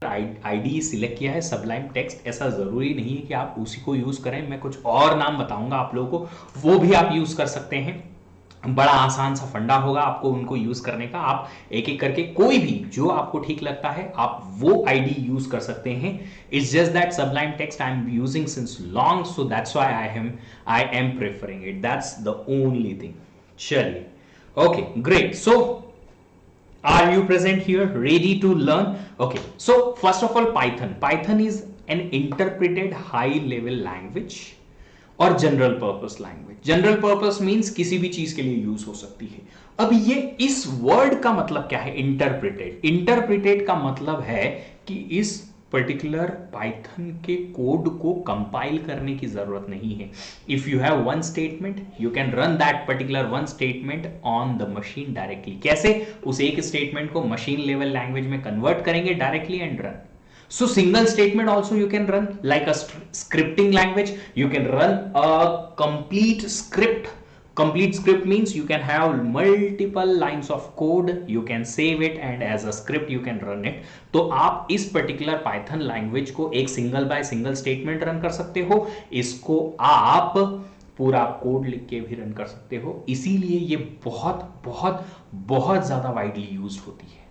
ID select किया है Sublime text, ऐसा जरूरी नहीं है कि आप उसी को यूज करें, मैं कुछ और नाम बताऊंगा आप लोगों को, वो भी आप यूज कर सकते हैं। बड़ा आसान सा फंडा होगा आपको उनको यूज करने का। आप एक एक करके कोई भी जो आपको ठीक लगता है आप वो आईडी यूज कर सकते हैं। It's just that sublime text I am using since long, so that's why I am preferring it, that's the only thing. चलिए, okay great. So are you present here ready to learn? Okay, so first of all, python is an interpreted high level language और general purpose language. General purpose means किसी भी चीज के लिए use हो सकती है। अब ये इस वर्ड का मतलब क्या है? इंटरप्रिटेड। इंटरप्रिटेड का मतलब है कि इस पर्टिकुलर पाइथन के कोड को कंपाइल करने की जरूरत नहीं है। If you have one statement you can run that particular one statement on the machine directly. कैसे? उस एक स्टेटमेंट को मशीन लेवल लैंग्वेज में कन्वर्ट करेंगे directly and run. So single statement also you can run like a scripting language. You can run a complete script. Complete script means you can have multiple lines of code. You can save it and as a script you can run it. तो आप इस particular Python language को एक single by single statement run कर सकते हो। इसको आप पूरा कोड लिख के भी रन कर सकते हो। इसीलिए ये बहुत बहुत बहुत ज्यादा वाइडली यूज होती है।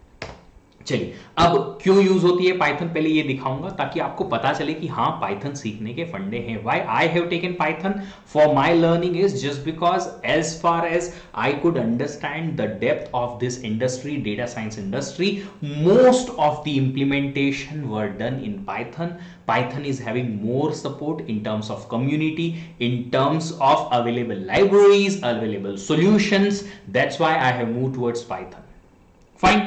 चलिए, अब क्यों यूज होती है पाइथन पहले ये दिखाऊंगा ताकि आपको पता चले कि हाँ पाइथन सीखने के फंडे हैं। Why I have taken Python for my learning is just because as far as I could understand the depth of this industry, data science industry, most of the implementation were done in Python. Python is having more support in terms of community, in terms of available libraries, available solutions. That's why I have moved towards Python. Fine.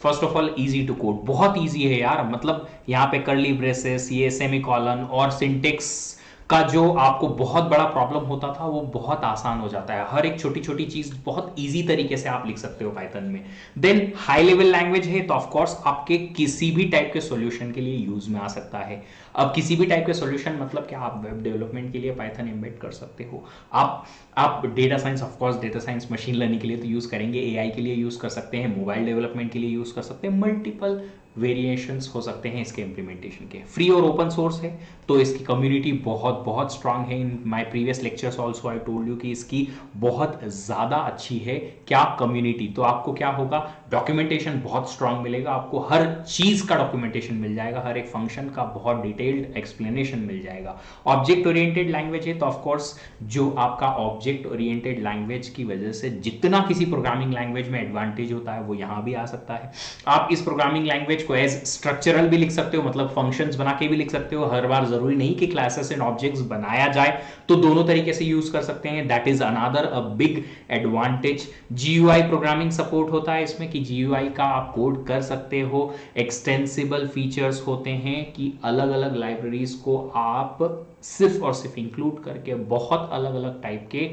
First of all easy to code, बहुत easy है यार। मतलब यहाँ पे curly braces, ये semicolon और syntax का जो आपको बहुत बड़ा प्रॉब्लम होता था वो बहुत आसान हो जाता है। हर एक छोटी छोटी चीज बहुत इजी तरीके से आप लिख सकते हो पाइथन में। देन हाई लेवल लैंग्वेज है तो ऑफ कोर्स आपके किसी भी टाइप के सॉल्यूशन के लिए यूज में आ सकता है। अब किसी भी टाइप के सॉल्यूशन मतलब क्या, आप वेब डेवलपमेंट के लिए पाइथन एम्बेड कर सकते हो। आप data science, of course data science machine learning के लिए तो यूज करेंगे, एआई के लिए यूज कर सकते हैं, मोबाइल डेवलपमेंट के लिए यूज कर सकते हैं, मल्टीपल वेरिएशंस हो सकते हैं इसके इंप्लीमेंटेशन के। फ्री और ओपन सोर्स है तो इसकी कम्युनिटी बहुत बहुत स्ट्रांग है। In my previous lectures also I told you कि इसकी बहुत ज़्यादा अच्छी है क्या कम्युनिटी। तो आपको क्या होगा, डॉक्यूमेंटेशन बहुत स्ट्रांग मिलेगा, आपको हर चीज़ का डॉक्यूमेंटेशन मिल जाएगा, हर एक फंक्शन का बहुत डिटेल्ड एक्सप्लेनेशन मिल जाएगा। ऑब्जेक्ट ओरिएंटेड लैंग्वेज है तो ऑफकोर्स जो आपका ऑब्जेक्ट ओरिएंटेड लैंग्वेज की वजह से जितना किसी प्रोग्रामिंग लैंग्वेज में एडवांटेज होता है वो यहाँ भी आ सकता है। आप इस प्रोग्रामिंग लैंग्वेज को एज स्ट्रक्चरल भी लिख सकते हो, मतलब फंक्शंस बना के भी लिख सकते हो। हर बार जरूरी नहीं कि क्लासेस एंड ऑब्जेक्ट्स बनाया जाए, तो दोनों तरीके से यूज कर सकते हैं। That is another a big advantage. GUI programming support होता है इसमें कि जीयूआई का आप कोड कर सकते हो। एक्सटेंसिबल फीचर्स होते हैं कि अलग अलग लाइब्रेरीज को आप सिर्फ और सिर्फ इंक्लूड करके बहुत अलग अलग टाइप के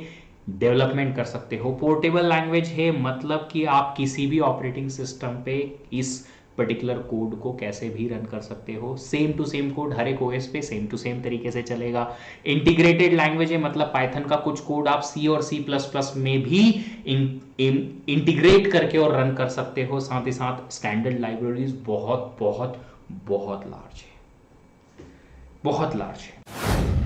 डेवलपमेंट कर सकते हो। पोर्टेबल लैंग्वेज है मतलब कि आप किसी भी ऑपरेटिंग सिस्टम पे इस पर्टिकुलर कोड को कैसे भी रन कर सकते हो। सेम टू सेम कोड हर एक ओएस पे सेम टू सेम तरीके से चलेगा। इंटीग्रेटेड लैंग्वेज है मतलब पाइथन का कुछ कोड आप सी और सी प्लस प्लस में भी इंटीग्रेट करके और रन कर सकते हो। साथ ही साथ स्टैंडर्ड लाइब्रेरीज बहुत बहुत बहुत लार्ज है, बहुत लार्ज है।